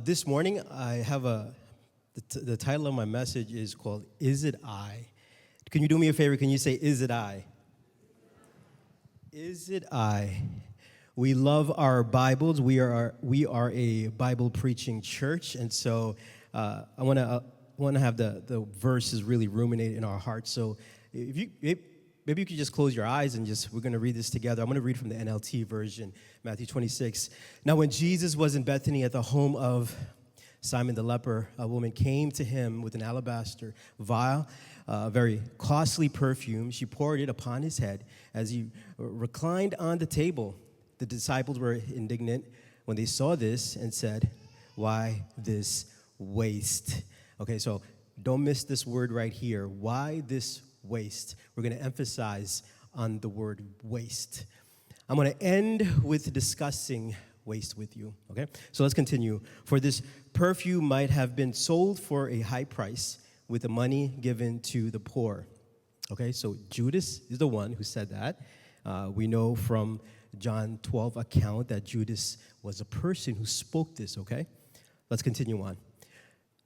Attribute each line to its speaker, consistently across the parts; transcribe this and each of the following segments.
Speaker 1: This morning, I have the title of my message is called, Is It I? Can you do me a favor? Can you say, Is it I? Is it I? We love our Bibles. We are a Bible preaching church, and so I want to have the verses really ruminate in our hearts. So maybe you could just close your eyes and we're going to read this together. I'm going to read from the NLT version, Matthew 26. Now, when Jesus was in Bethany at the home of Simon the leper, a woman came to him with an alabaster vial, a very costly perfume. She poured it upon his head as he reclined on the table. The disciples were indignant when they saw this and said, "Why this waste?" Okay, so don't miss this word right here. Why this waste? We're going to emphasize on the word waste. I'm going to end with discussing waste with you, okay? So let's continue. For this perfume might have been sold for a high price with the money given to the poor. Okay, so Judas is the one who said that. We know from John 12 account that Judas was a person who spoke this, okay? Let's continue on.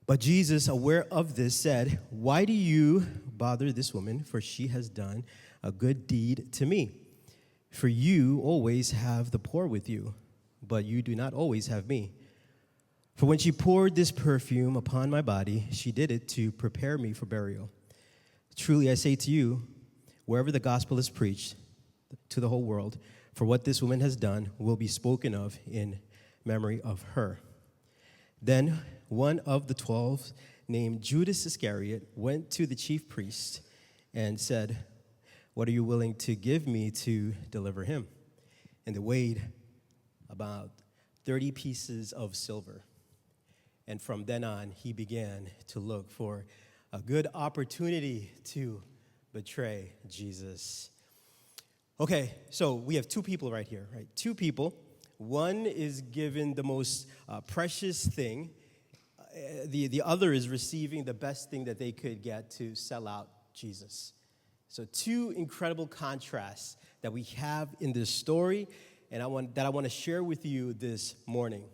Speaker 1: But Jesus, aware of this, said, "Why do you bother this woman? For she has done a good deed to me. For you always have the poor with you, but you do not always have me. For when she poured this perfume upon my body, she did it to prepare me for burial. Truly I say to you, wherever the gospel is preached to the whole world, for what this woman has done will be spoken of in memory of her." Then one of the 12, named Judas Iscariot, went to the chief priest and said, "What are you willing to give me to deliver him?" And they weighed about 30 pieces of silver. And from then on, he began to look for a good opportunity to betray Jesus. Okay, so we have two people right here, right? Two people. One is given the most precious thing. The other is receiving the best thing that they could get to sell out Jesus. So two incredible contrasts that we have in this story, and I want to share with you this morning.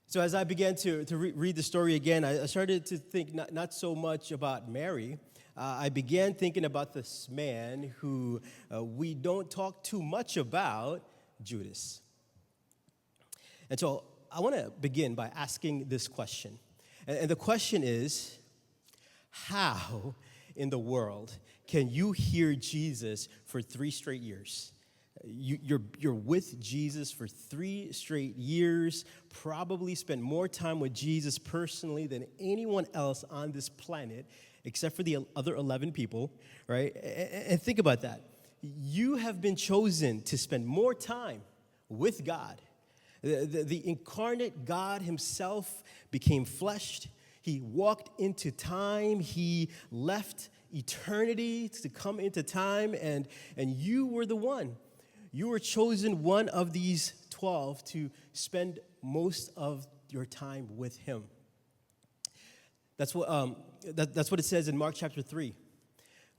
Speaker 1: So as I began to read the story again, I started to think not so much about Mary. I began thinking about this man who we don't talk too much about, Judas. And so I want to begin by asking this question. And the question is, how in the world can you hear Jesus for 3 straight years? You're with Jesus for 3 straight years, probably spent more time with Jesus personally than anyone else on this planet, except for the other 11 people, right? And think about that. You have been chosen to spend more time with God. The incarnate God himself became fleshed. He walked into time. He left eternity to come into time, and you were the one. You were chosen one of these 12 to spend most of your time with him. That's what it says in Mark chapter 3,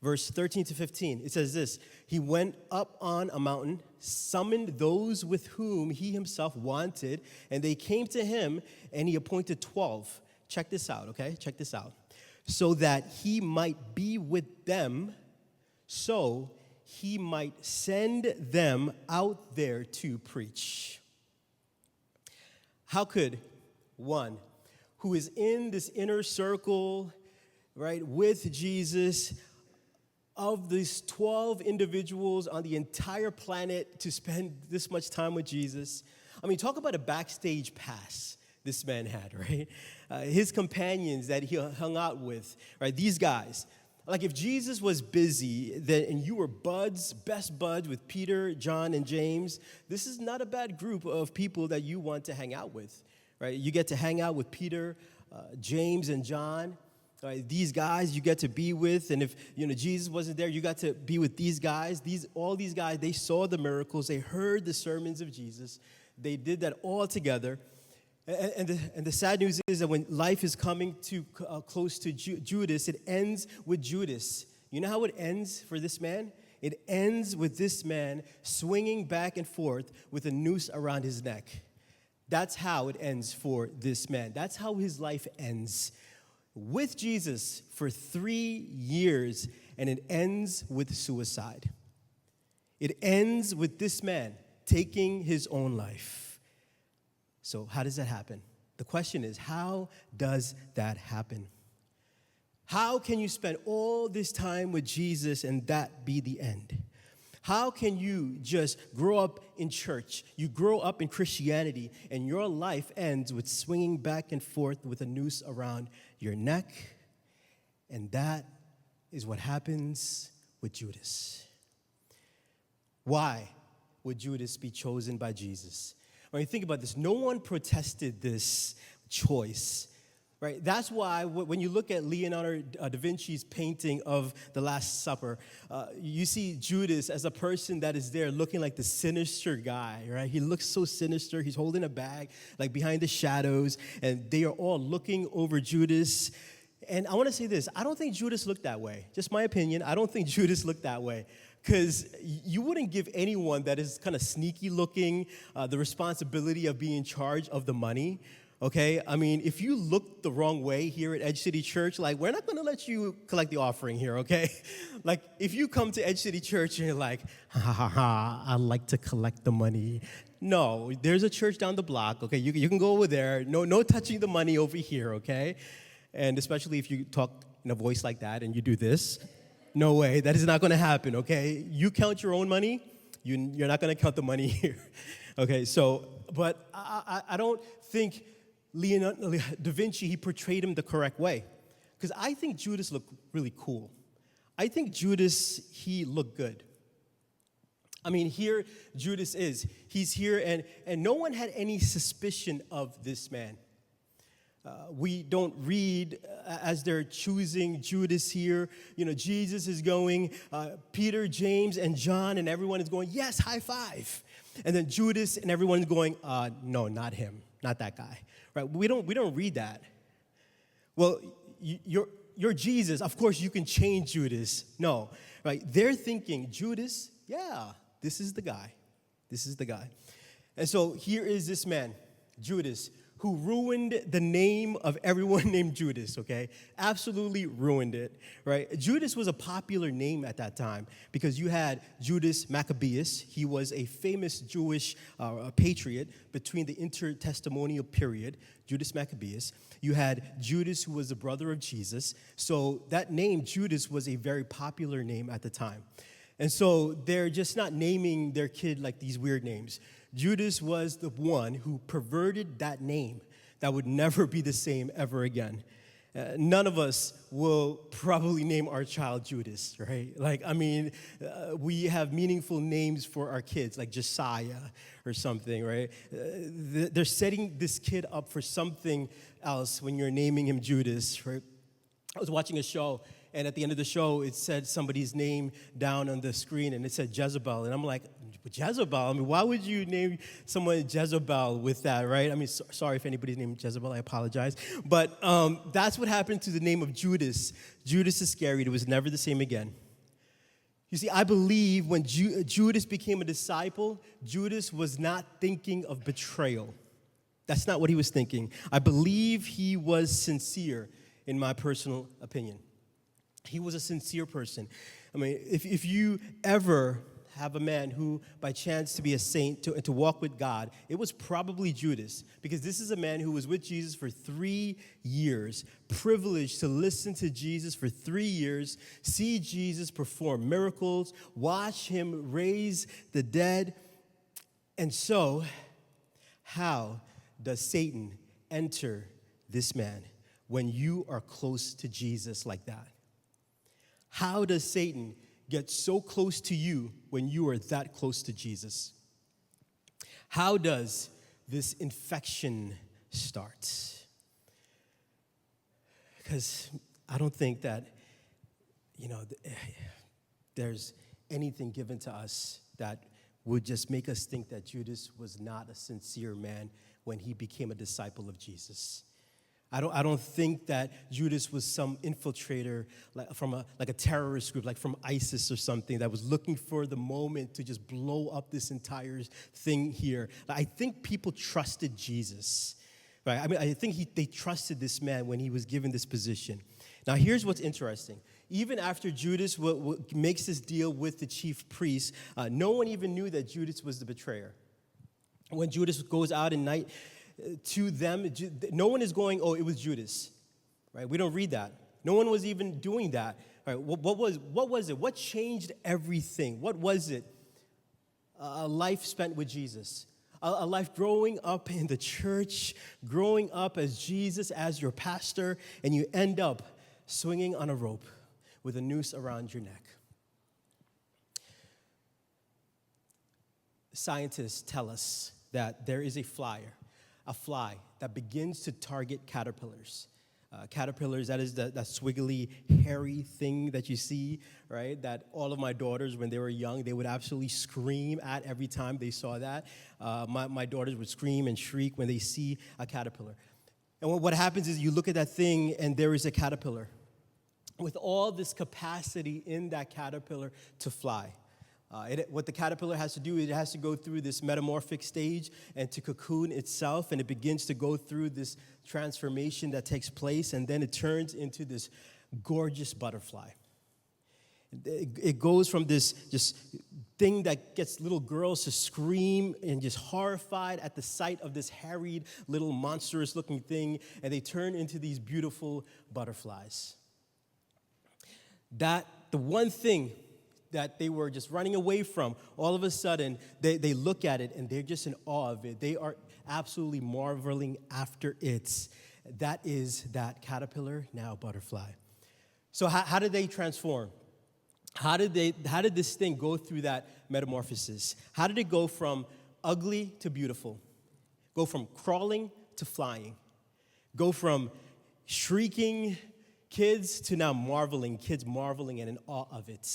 Speaker 1: verse 13 to 15. It says this: "He went up on a mountain, summoned those with whom he himself wanted, and they came to him, and he appointed 12. Check this out, okay? Check this out. "So that he might be with them, so he might send them out there to preach." How could one who is in this inner circle, right, with Jesus, of these 12 individuals on the entire planet to spend this much time with Jesus? I mean, talk about a backstage pass this man had, right? His companions that he hung out with, right? These guys. Like if Jesus was busy and you were best buds with Peter, John, and James, this is not a bad group of people that you want to hang out with, right? You get to hang out with Peter, James, and John. Right? These guys you get to be with, and if Jesus wasn't there, you got to be with these guys. All these guys, they saw the miracles, they heard the sermons of Jesus. They did that all together. And the sad news is that when life is coming too close to Judas, it ends with Judas. You know how it ends for this man? It ends with this man swinging back and forth with a noose around his neck. That's how it ends for this man. That's how his life ends. With Jesus for 3 years, and it ends with suicide. It ends with this man taking his own life. So how does that happen? The question is, how does that happen? How can you spend all this time with Jesus and that be the end? How can you just grow up in church, you grow up in Christianity, and your life ends with swinging back and forth with a noose around your neck? And that is what happens with Judas. Why would Judas be chosen by Jesus? When you think about this, no one protested this choice. Right? That's why when you look at Leonardo da Vinci's painting of the Last Supper, you see Judas as a person that is there looking like the sinister guy, right? He looks so sinister. He's holding a bag, like behind the shadows, and they are all looking over Judas. And I want to say this. I don't think Judas looked that way. Just my opinion. I don't think Judas looked that way. Because you wouldn't give anyone that is kind of sneaky looking the responsibility of being in charge of the money. Okay, I mean, if you look the wrong way here at Edge City Church, like, we're not going to let you collect the offering here, okay? Like, if you come to Edge City Church and you're like, I like to collect the money. No, there's a church down the block, okay? You can go over there. No touching the money over here, okay? And especially if you talk in a voice like that and you do this, no way, that is not going to happen, okay? You count your own money, you're not going to count the money here, okay? So, but I don't think Leonardo da Vinci, he portrayed him the correct way. Because I think Judas looked really cool. I think Judas, he looked good. I mean, here Judas is. He's here, and no one had any suspicion of this man. We don't read as they're choosing Judas here. You know, Jesus is going, Peter, James, and John, and everyone is going, yes, high five. And then Judas and everyone's going, no, not him, not that guy. Right? We don't read that. Well, you're Jesus. Of course, you can change Judas. No, right? They're thinking, Judas, yeah, this is the guy. This is the guy. And so here is this man, Judas, who ruined the name of everyone named Judas, okay? Absolutely ruined it, right? Judas was a popular name at that time because you had Judas Maccabeus. He was a famous Jewish patriot between the intertestamental period, Judas Maccabeus. You had Judas, who was the brother of Jesus. So that name, Judas, was a very popular name at the time. And so they're just not naming their kid like these weird names. Judas was the one who perverted that name that would never be the same ever again. None of us will probably name our child Judas, right? Like, I mean, we have meaningful names for our kids, like Josiah or something, right? They're setting this kid up for something else when you're naming him Judas, right? I was watching a show, and at the end of the show, it said somebody's name down on the screen, and it said Jezebel. And I'm like, Jezebel? I mean, why would you name someone Jezebel with that, right? I mean, sorry if anybody's named Jezebel, I apologize. But that's what happened to the name of Judas. Judas Iscariot, it was never the same again. You see, I believe when Judas became a disciple, Judas was not thinking of betrayal. That's not what he was thinking. I believe he was sincere, in my personal opinion. He was a sincere person. I mean, if you ever have a man who, by chance, to be a saint, to walk with God, it was probably Judas. Because this is a man who was with Jesus for 3 years, privileged to listen to Jesus for 3 years, see Jesus perform miracles, watch him raise the dead. And so, how does Satan enter this man when you are close to Jesus like that? How does Satan get so close to you when you are that close to Jesus? How does this infection start? Because I don't think that, there's anything given to us that would just make us think that Judas was not a sincere man when he became a disciple of Jesus. I don't think that Judas was some infiltrator from a terrorist group, like from ISIS or something, that was looking for the moment to just blow up this entire thing here. I think people trusted Jesus, right? I mean, I think they trusted this man when he was given this position. Now, here's what's interesting. Even after Judas makes this deal with the chief priests, no one even knew that Judas was the betrayer. When Judas goes out at night, to them, no one is going, oh, it was Judas, right? We don't read that. No one was even doing that. Right? What was it? What changed everything? What was it? A life spent with Jesus. A life growing up in the church, growing up as Jesus as your pastor, and you end up swinging on a rope with a noose around your neck. Scientists tell us that there is a fly that begins to target caterpillars. Caterpillars, that is that swiggly, hairy thing that you see, right? That all of my daughters, when they were young, they would absolutely scream at every time they saw that. My daughters would scream and shriek when they see a caterpillar. And what happens is you look at that thing and there is a caterpillar with all this capacity in that caterpillar to fly. What the caterpillar has to do, it has to go through this metamorphic stage and to cocoon itself, and it begins to go through this transformation that takes place, and then it turns into this gorgeous butterfly. It goes from this just thing that gets little girls to scream and just horrified at the sight of this harried little monstrous looking thing, and they turn into these beautiful butterflies. The one thing that they were just running away from, all of a sudden, they look at it and they're just in awe of it. They are absolutely marveling after it. That is that caterpillar, now butterfly. So how did they transform? How did this thing go through that metamorphosis? How did it go from ugly to beautiful? Go from crawling to flying? Go from shrieking kids to now kids marveling and in awe of it?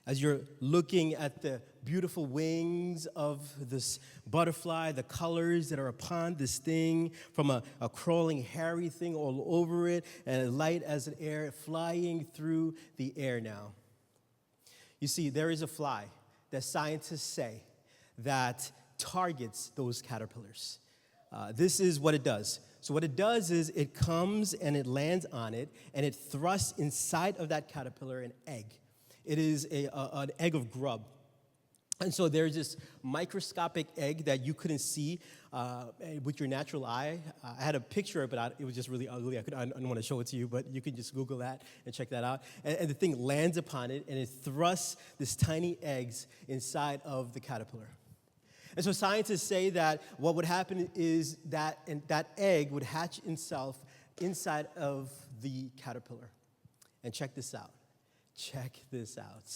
Speaker 1: As you're looking at the beautiful wings of this butterfly, the colors that are upon this thing, from a crawling, hairy thing all over it, and light as an air flying through the air now. You see, there is a fly that scientists say that targets those caterpillars. This is what it does. So what it does is it comes and it lands on it, and it thrusts inside of that caterpillar an egg. It is an egg of grub. And so there's this microscopic egg that you couldn't see with your natural eye. I had a picture, but it was just really ugly. I don't want to show it to you, but you can just Google that and check that out. And the thing lands upon it, and it thrusts these tiny eggs inside of the caterpillar. And so scientists say that what would happen is that egg would hatch itself inside of the caterpillar. And check this out. Check this out.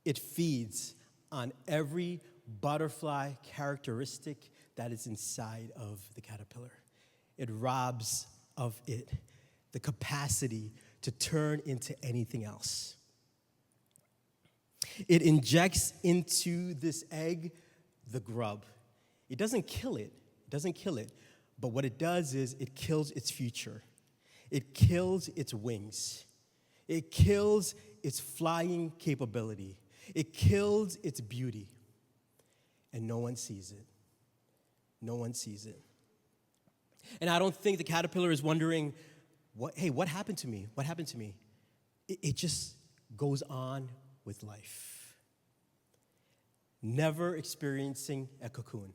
Speaker 1: It feeds on every butterfly characteristic that is inside of the caterpillar. It robs of it the capacity to turn into anything else. It injects into this egg the grub. It doesn't kill it. But what it does is it kills its future. It kills its wings. It kills its flying capability. It kills its beauty. And no one sees it. No one sees it. And I don't think the caterpillar is wondering, what happened to me? What happened to me? It just goes on with life. Never experiencing a cocoon.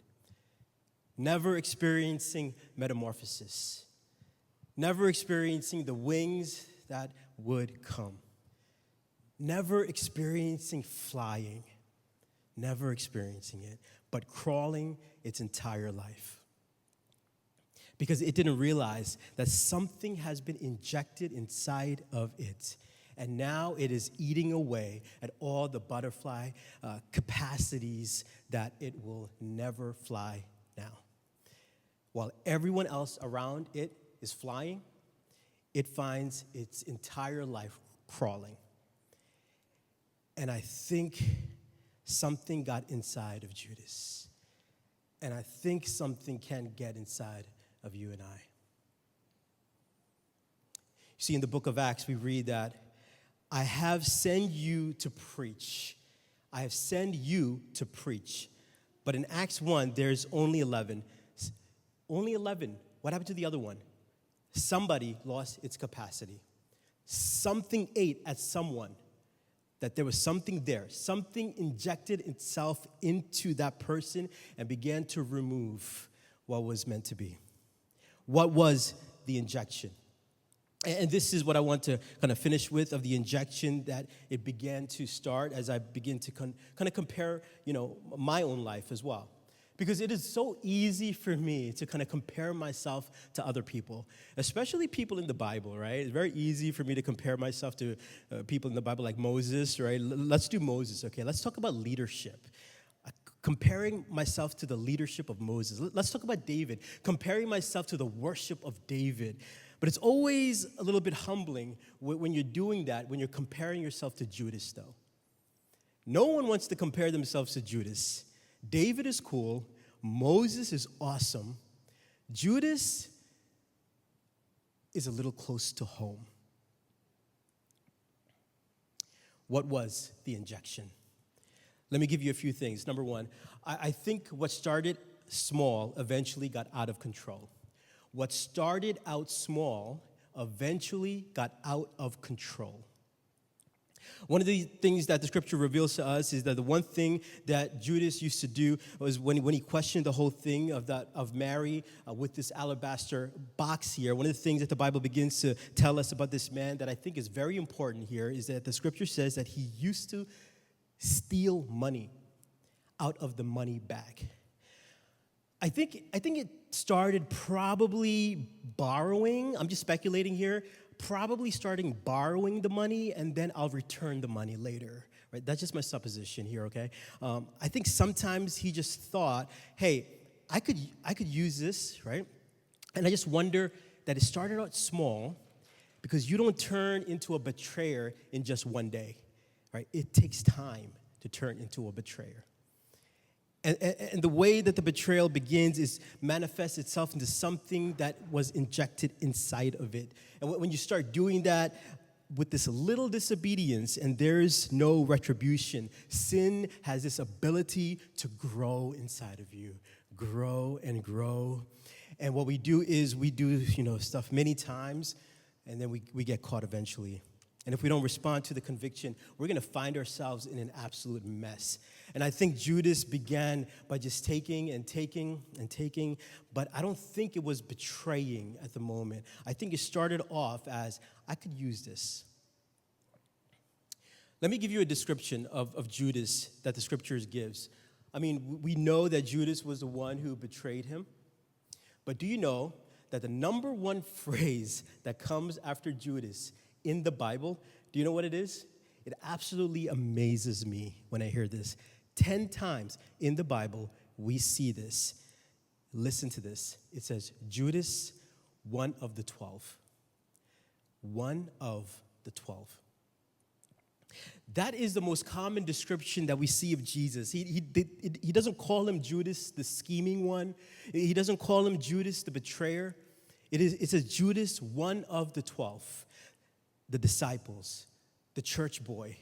Speaker 1: Never experiencing metamorphosis. Never experiencing the wings that would come. Never experiencing flying. Never experiencing it, but crawling its entire life. Because it didn't realize that something has been injected inside of it. And now it is eating away at all the butterfly capacities that it will never fly now. While everyone else around it is flying, it finds its entire life crawling. And I think something got inside of Judas. And I think something can get inside of you and I. You see, in the book of Acts, we read that, I have sent you to preach. I have sent you to preach. But in Acts 1, there's only 11. Only 11. What happened to the other one? Somebody lost its capacity. Something ate at someone. That there was something there. Something injected itself into that person and began to remove what was meant to be. What was the injection? And this is what I want to kind of finish with, of the injection that it began to start as I begin to kind of compare, my own life as well. Because it is so easy for me to kind of compare myself to other people, especially people in the Bible, right? It's very easy for me to compare myself to people in the Bible like Moses, right? Let's do Moses, okay? Let's talk about leadership. Comparing myself to the leadership of Moses. Let's talk about David. Comparing myself to the worship of David. But it's always a little bit humbling when you're doing that, when you're comparing yourself to Judas, though. No one wants to compare themselves to Judas. David is cool. Moses is awesome. Judas is a little close to home. What was the injection? Let me give you a few things. Number one, I think what started small eventually got out of control. What started out small eventually got out of control. One of the things that the scripture reveals to us is that the one thing that Judas used to do was when he questioned the whole thing of Mary with this alabaster box here, one of the things that the Bible begins to tell us about this man that I think is very important here is that the scripture says that he used to steal money out of the money bag. I think it started probably borrowing. I'm just speculating here. Probably starting borrowing the money, and then I'll return the money later. Right? That's just my supposition here. Okay. I think sometimes he just thought, "Hey, I could use this, right?" And I just wonder that it started out small, because you don't turn into a betrayer in just one day, right? It takes time to turn into a betrayer. And the way that the betrayal begins is manifests itself into something that was injected inside of it. And when you start doing that with this little disobedience and there's no retribution, sin has this ability to grow inside of you, grow and grow. And what we do is we do, stuff many times, and then we get caught eventually. And if we don't respond to the conviction, we're going to find ourselves in an absolute mess. And I think Judas began by just taking and taking and taking, but I don't think it was betraying at the moment. I think it started off as, I could use this. Let me give you a description of Judas that the scriptures gives. I mean, we know that Judas was the one who betrayed him, but do you know that the number one phrase that comes after Judas in the Bible, do you know what it is? It absolutely amazes me when I hear this. 10 times in the Bible, we see this. Listen to this. It says, Judas, one of the 12. One of the 12. That is the most common description that we see of Jesus. He doesn't call him Judas, the scheming one. He doesn't call him Judas, the betrayer. It says Judas, one of the 12. The disciples, the church boy,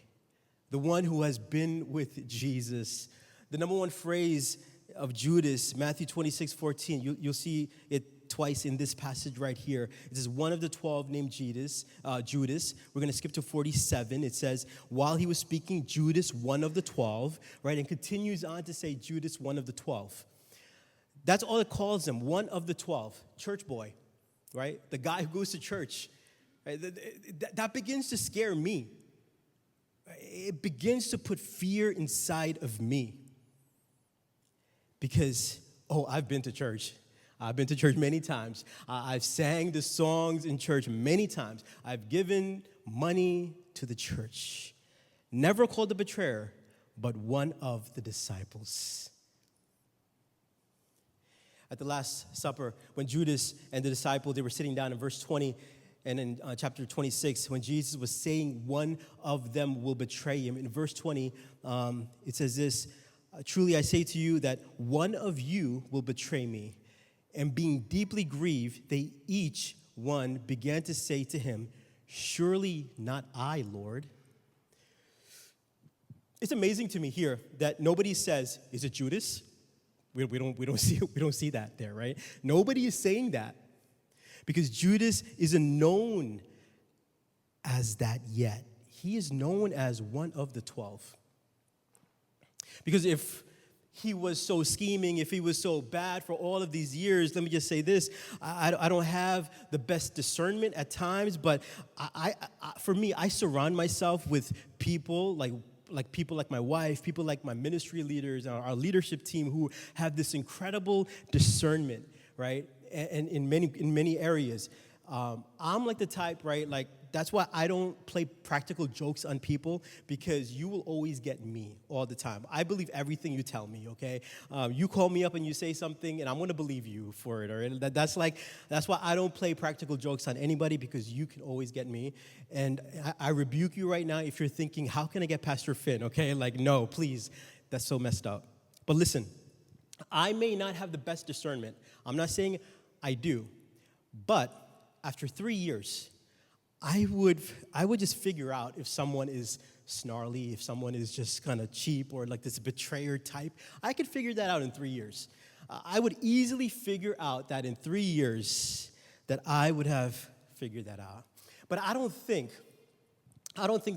Speaker 1: the one who has been with Jesus. The number one phrase of Judas, Matthew 26:14, you'll see it twice in this passage right here. It says, one of the 12 named Judas. We're going to skip to 47. It says, while he was speaking, Judas, one of the 12, right? And continues on to say, Judas, one of the 12. That's all it calls him, one of the 12, church boy, right? The guy who goes to church. Right? That begins to scare me. It begins to put fear inside of me. Because, I've been to church. I've been to church many times. I've sang the songs in church many times. I've given money to the church. Never called a betrayer, but one of the disciples. At the Last Supper, when Judas and the disciple, they were sitting down in verse 20, and in chapter 26, when Jesus was saying one of them will betray him, in verse 20, it says this, truly I say to you that one of you will betray me. And being deeply grieved, they each one began to say to him, "Surely not I, Lord." It's amazing to me here that nobody says, "Is it Judas?" We don't see that there, right? Nobody is saying that because Judas isn't known as that yet. He is known as one of the 12. Because if he was so scheming, if he was so bad for all of these years, let me just say this. I don't have the best discernment at times, but for me, I surround myself with people people like my wife, people like my ministry leaders, our leadership team who have this incredible discernment, right? And in many areas. I'm like the type, right? Like, that's why I don't play practical jokes on people, because you will always get me all the time. I believe everything you tell me, okay? You call me up and you say something, and I'm going to believe you for it, all right? That's why I don't play practical jokes on anybody, because you can always get me. And I rebuke you right now if you're thinking, how can I get Pastor Finn, okay? Like, no, please. That's so messed up. But listen, I may not have the best discernment. I'm not saying I do. But after 3 years, I would just figure out if someone is snarly, if someone is just kind of cheap or like this betrayer type. I could figure that out in 3 years. I would easily figure out that in 3 years that I would have figured that out. But I don't think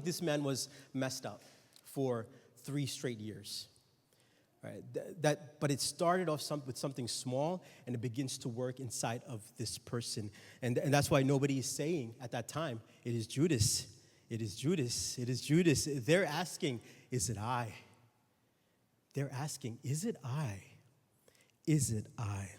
Speaker 1: this man was messed up for 3 straight years. Right? But it started off with something small, and it begins to work inside of this person. And that's why nobody is saying at that time, "It is Judas. It is Judas. It is Judas." They're asking, "Is it I?" They're asking, "Is it I? Is it I?"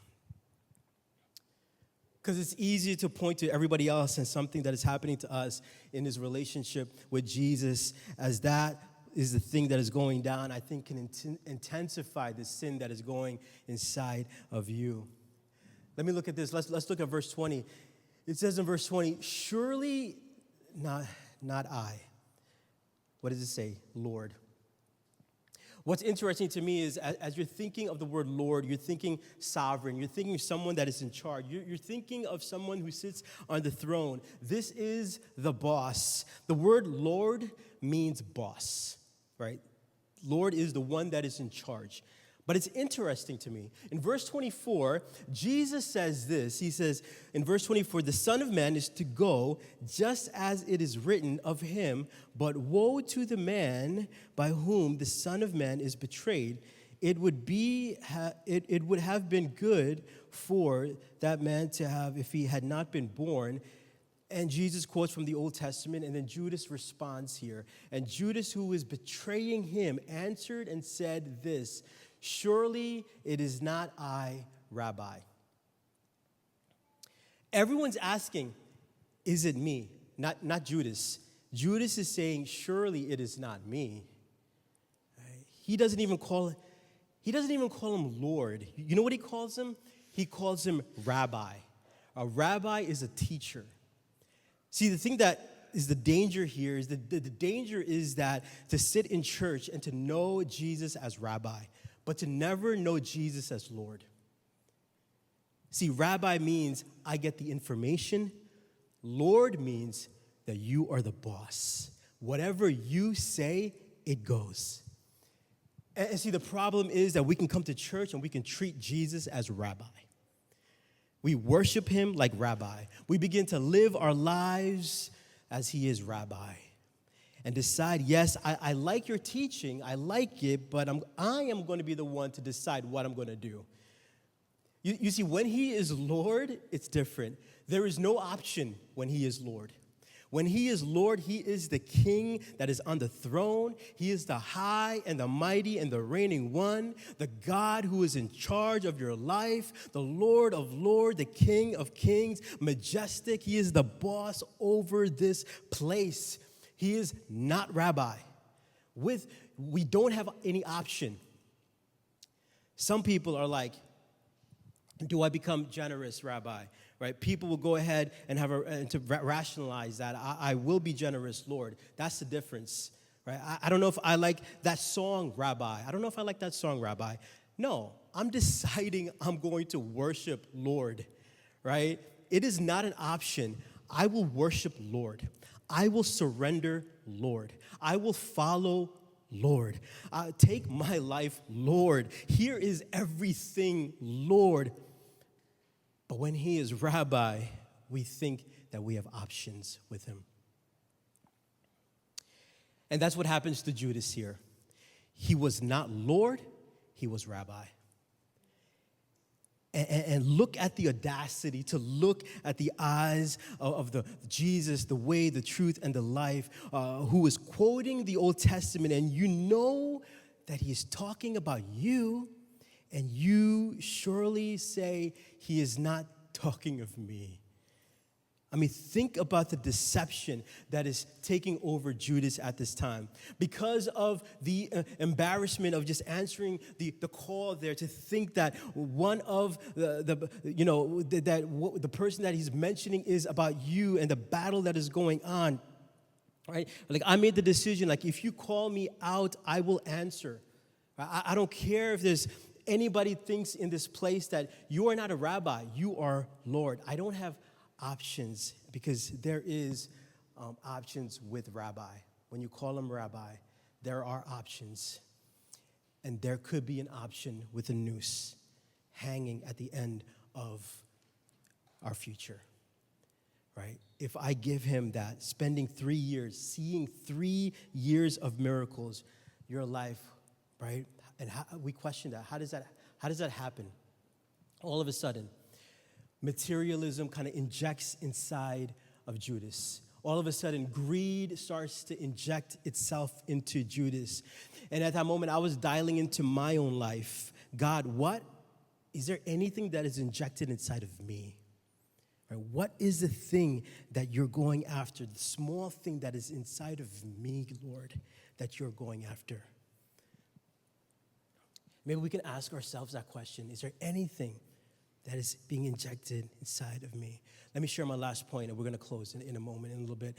Speaker 1: Because it's easy to point to everybody else and something that is happening to us in this relationship with Jesus, as that is the thing that is going down, I think can intensify the sin that is going inside of you. Let me look at this. Let's look at verse 20. It says in verse 20, "Surely not I." What does it say? Lord. What's interesting to me is as you're thinking of the word Lord, you're thinking sovereign. You're thinking of someone that is in charge. You're thinking of someone who sits on the throne. This is the boss. The word Lord means boss, right? Lord is the one that is in charge. But it's interesting to me. In verse 24, Jesus says this. He says in verse 24, "The Son of Man is to go just as it is written of him, but woe to the man by whom the Son of Man is betrayed. It would have been good for that man to have if he had not been born." And Jesus quotes from the Old Testament, and then Judas responds here. "And Judas, who is betraying him, answered and said this, 'Surely it is not I, Rabbi.'" Everyone's asking, "Is it me?" Not Judas. Judas is saying, "Surely it is not me." Right? He doesn't even call him Lord. You know what he calls him? He calls him Rabbi. A rabbi is a teacher. See, the thing that is the danger here is that the danger is that to sit in church and to know Jesus as Rabbi, but to never know Jesus as Lord. See, Rabbi means I get the information. Lord means that you are the boss. Whatever you say, it goes. And see, the problem is that we can come to church and we can treat Jesus as Rabbi. We worship him like Rabbi. We begin to live our lives as he is Rabbi. And decide, yes, I like your teaching, I like it, but I am going to be the one to decide what I'm going to do. You see, when he is Lord, it's different. There is no option when he is Lord. When he is Lord, he is the king that is on the throne. He is the high and the mighty and the reigning one, the God who is in charge of your life, the Lord of lords, the King of kings, majestic. He is the boss over this place. He is not Rabbi. We don't have any option. Some people are like, do I become generous, Rabbi? Right? People will go ahead and to rationalize that. I will be generous, Lord. That's the difference. Right? I don't know if I like that song, Rabbi. I don't know if I like that song, Rabbi. No, I'm deciding I'm going to worship Lord, right? It is not an option. I will worship Lord. I will surrender Lord. I will follow Lord. Take my life, Lord. Here is everything, Lord. But when he is Rabbi, we think that we have options with him. And that's what happens to Judas here. He was not Lord, he was Rabbi. And look at the audacity to look at the eyes of the Jesus, the way, the truth, and the life, who is quoting the Old Testament, and you know that he is talking about you, and you surely say he is not talking of me. I mean, think about the deception that is taking over Judas at this time. Because of the embarrassment of just answering the call there, to think that one of the person that he's mentioning is about you and the battle that is going on, right? Like, I made the decision, like, if you call me out, I will answer. I don't care if there's anybody thinks in this place that you are not a rabbi, you are Lord. I don't have options, because there is options with rabbi. When you call him rabbi, there are options. And there could be an option with a noose hanging at the end of our future, right? If I give him that, spending 3 years, seeing 3 years of miracles, your life, right? And we question that. How does that happen? All of a sudden, materialism kind of injects inside of Judas. All of a sudden, greed starts to inject itself into Judas. And at that moment, I was dialing into my own life. God, what? Is there anything that is injected inside of me? Right? What is the thing that you're going after? The small thing that is inside of me, Lord, that you're going after? Maybe we can ask ourselves that question. Is there anything that is being injected inside of me? Let me share my last point, and we're going to close in a moment, in a little bit.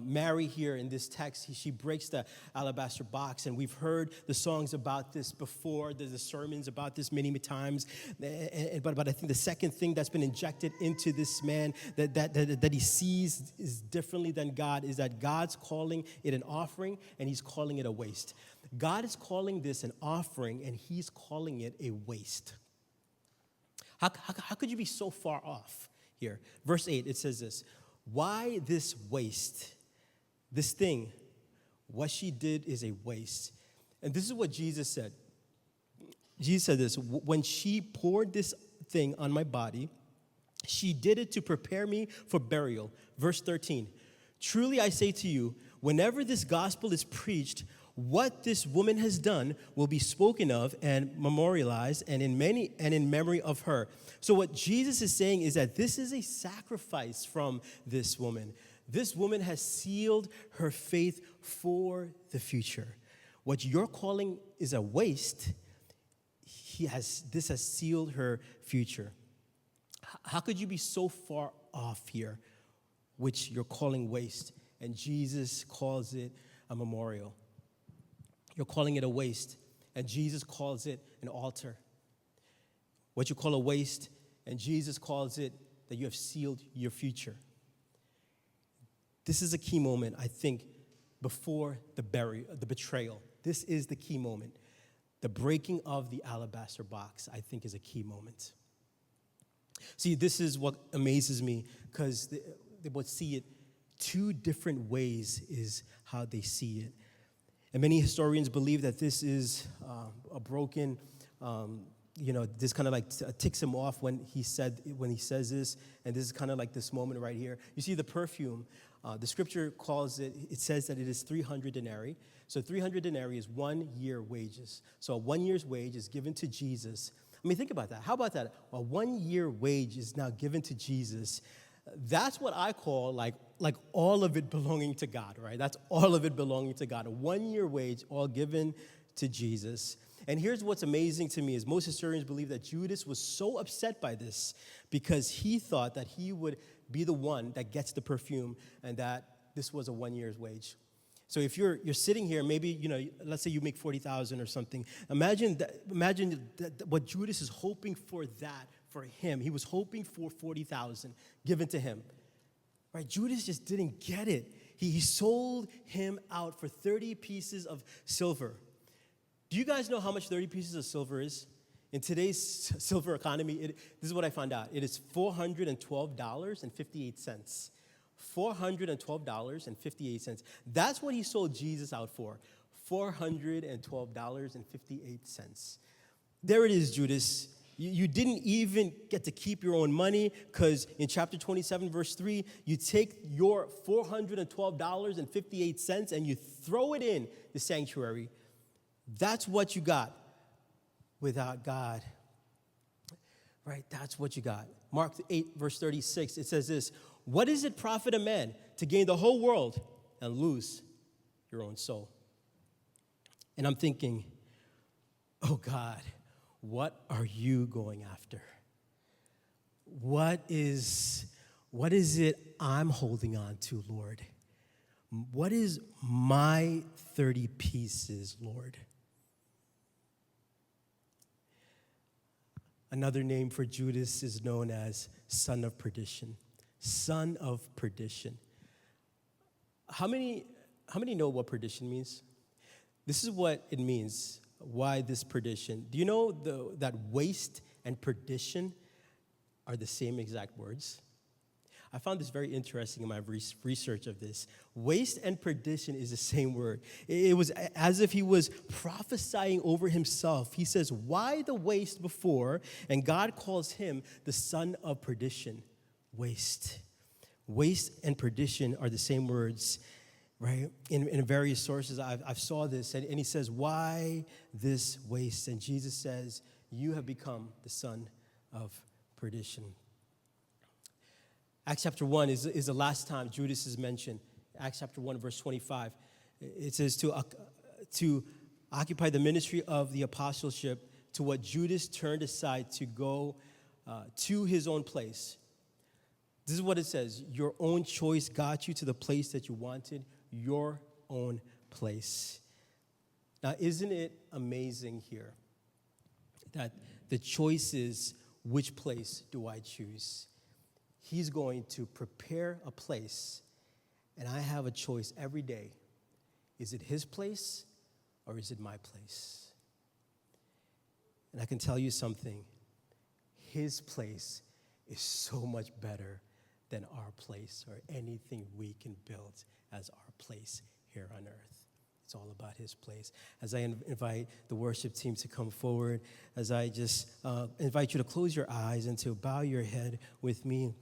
Speaker 1: Mary here in this text, she breaks the alabaster box, and we've heard the songs about this before. There's the sermons about this many times. But I think the second thing that's been injected into this man that he sees is differently than God, is that God's calling it an offering, and he's calling it a waste. God is calling this an offering, and he's calling it a waste. How could you be so far off here? Verse 8, it says this: why this waste? This thing, what she did is a waste. And this is what Jesus said. Jesus said this: when she poured this thing on my body, she did it to prepare me for burial. Verse 13, truly I say to you, whenever this gospel is preached, what this woman has done will be spoken of and memorialized and in memory of her. So what Jesus is saying is that this is a sacrifice from this woman. This woman has sealed her faith for the future. What you're calling is a waste, this has sealed her future. How could you be so far off here, which you're calling waste, and Jesus calls it a memorial? You're calling it a waste, and Jesus calls it an altar. What you call a waste, and Jesus calls it that you have sealed your future. This is a key moment, I think, before the betrayal. This is the key moment. The breaking of the alabaster box, I think, is a key moment. See, this is what amazes me, because they would see it two different ways is how they see it. And many historians believe that this is a broken, this kind of like ticks him off when he says this, and this is kind of like this moment right here. You see the perfume, the scripture calls it says that it is 300 denarii. So 300 denarii is 1 year wages. So a 1 year's wage is given to Jesus. I mean, think about that. How about that? A 1 year wage is now given to Jesus. That's what I call like all of it belonging to God, right? That's all of it belonging to God. A 1 year wage, all given to Jesus. And here's what's amazing to me is most historians believe that Judas was so upset by this because he thought that he would be the one that gets the perfume and that this was a 1 year's wage. So if you're sitting here, maybe, let's say you make 40,000 or something. Imagine what Judas is hoping for that for him. He was hoping for 40,000 given to him. Right? Judas just didn't get it. He sold him out for 30 pieces of silver. Do you guys know how much 30 pieces of silver is? In today's silver economy, this is what I found out. It is $412.58. $412.58. That's what he sold Jesus out for. $412.58. There it is, Judas. You didn't even get to keep your own money because in chapter 27, verse 3, you take your $412.58 and you throw it in the sanctuary. That's what you got without God. Right? That's what you got. Mark 8, verse 36, it says this, what does it profit a man to gain the whole world and lose your own soul? And I'm thinking, oh God, what are you going after? What is it I'm holding on to, Lord? What is my 30 pieces, Lord? Another name for Judas is known as son of perdition. Son of perdition. How many know what perdition means? This is what it means. Why this perdition? Do you know that waste and perdition are the same exact words? I found this very interesting in my research of this. Waste and perdition is the same word. It was as if he was prophesying over himself. He says, why the waste before? And God calls him the son of perdition. Waste. Waste and perdition are the same words, right? In various sources, I've saw this, and he says, why this waste? And Jesus says, you have become the son of perdition. Acts chapter 1 is the last time Judas is mentioned. Acts chapter 1, verse 25. It says to occupy the ministry of the apostleship to what Judas turned aside to go to his own place. This is what it says. Your own choice got you to the place that you wanted, your own place. Now, isn't it amazing here that the choice is, which place do I choose? He's going to prepare a place, and I have a choice every day. Is it his place or is it my place? And I can tell you something. His place is so much better than our place or anything we can build as our place here on earth. It's all about his place. As I invite the worship team to come forward, as I just invite you to close your eyes and to bow your head with me.